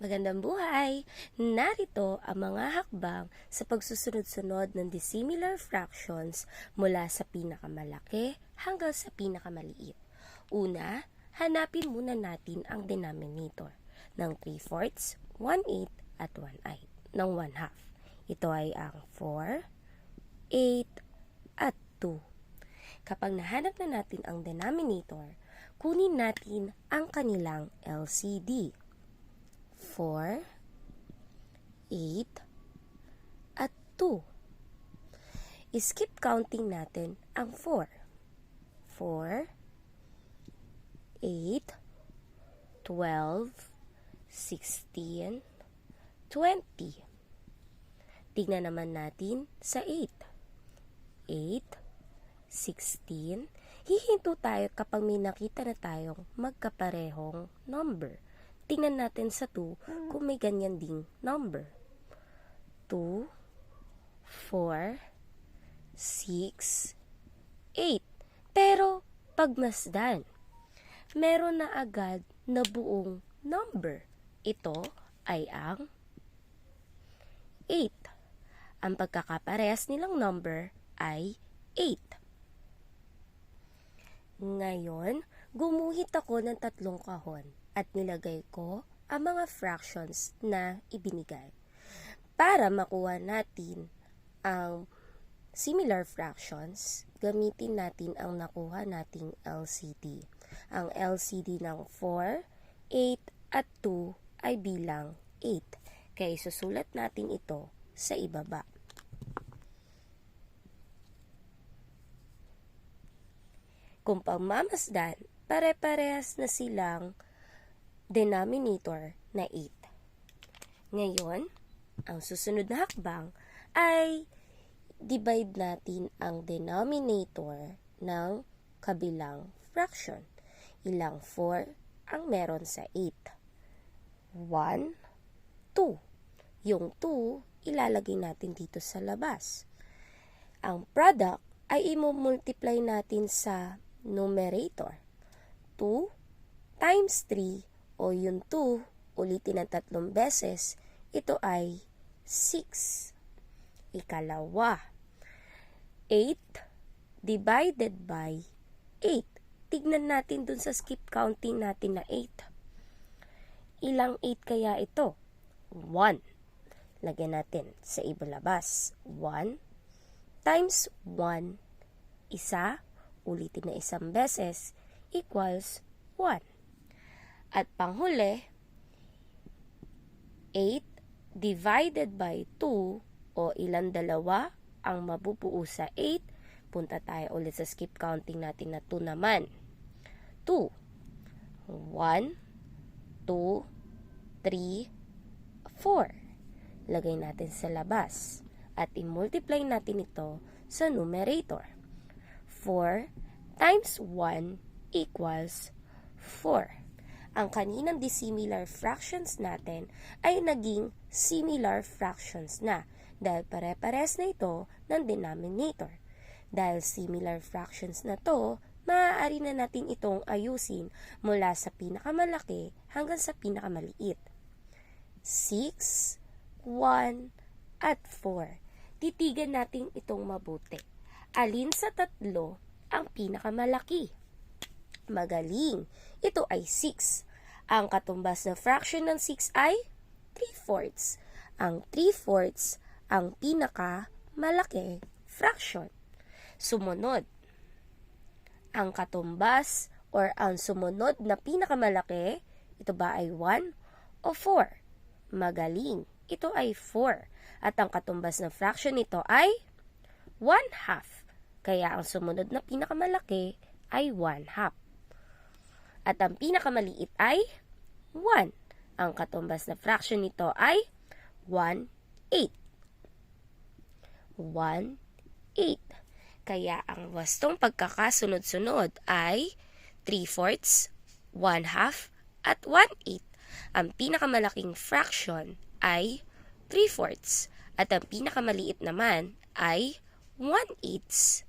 Magandang buhay! Narito ang mga hakbang sa pagsusunod-sunod ng dissimilar fractions mula sa pinakamalaki hanggang sa pinakamaliit. Una, hanapin muna natin ang denominator ng 3/4, 1/8 at 1/8 ng 1/2. Ito ay ang 4, 8 at 2. Kapag nahanap na natin ang denominator, kunin natin ang kanilang LCD. 4, 8, at 2. Skip counting natin ang 4. 4, 8, 12, 16, 20. Tignan naman natin sa 8. 8, 16. Hihinto tayo kapag may nakita na tayong magkaparehong number. Tingnan natin sa 2 kung may ganyan ding number. 2, 4, 6, 8. Pero pagmasdan, meron na agad na buong number. Ito ay ang 8. Ang pagkakaparehas nilang number ay 8. Ngayon, gumuhit ako ng 3 kahon at nilagay ko ang mga fractions na ibinigay. Para makuha natin ang similar fractions, gamitin natin ang nakuha nating LCD. Ang LCD ng 4, 8 at 2 ay bilang 8. Kaya susulat natin ito sa ibaba. Kung pagmamasdan, pare-parehas na silang denominator na 8. Ngayon, ang susunod na hakbang ay divide natin ang denominator ng kabilang fraction. Ilang 4 ang meron sa 8? 1, 2. Yung 2, ilalagay natin dito sa labas. Ang product ay i-multiply natin sa numerator. 2 times 3 o yung 2, ulitin ng 3 beses, ito ay 6. Ikalawa, 8 divided by 8. Tignan natin dun sa skip counting natin na 8. Ilang 8 kaya ito? 1. Lagyan natin sa ibalabas. 1 times 1, isa, ulitin na isang beses, equals 1. At panghuli, 8 divided by 2 o ilang dalawa ang mabubuo sa 8. Punta tayo ulit sa skip counting natin na 2 naman. 2. 1, 2, 3, 4. Lagay natin sa labas at i-multiply natin ito sa numerator. 4 times 1 equals 4. Ang kaninang dissimilar fractions natin ay naging similar fractions na dahil pare-pares na ito ng denominator. Dahil similar fractions na to, maaari na natin itong ayusin mula sa pinakamalaki hanggang sa pinakamaliit. 6, 1, at 4. Titigan natin itong mabuti. Alin sa tatlo ang pinakamalaki? Magaling! Ito ay 6. Ang katumbas na fraction ng 6 ay 3/4. Ang 3/4 ang pinakamalaki fraction. Sumunod, ang katumbas or ang sumunod na pinakamalaki, ito ba ay 1 o 4? Magaling! Ito ay 4. At ang katumbas na fraction nito ay 1/2. Kaya ang sumunod na pinakamalaki ay 1/2. At ang pinakamaliit ay 1. Ang katumbas na fraction nito ay 1/8. 1/8. Kaya ang wastong pagkakasunod-sunod ay 3/4, 1/2, at 1/8. Ang pinakamalaking fraction ay 3/4 at ang pinakamaliit naman ay 1/8.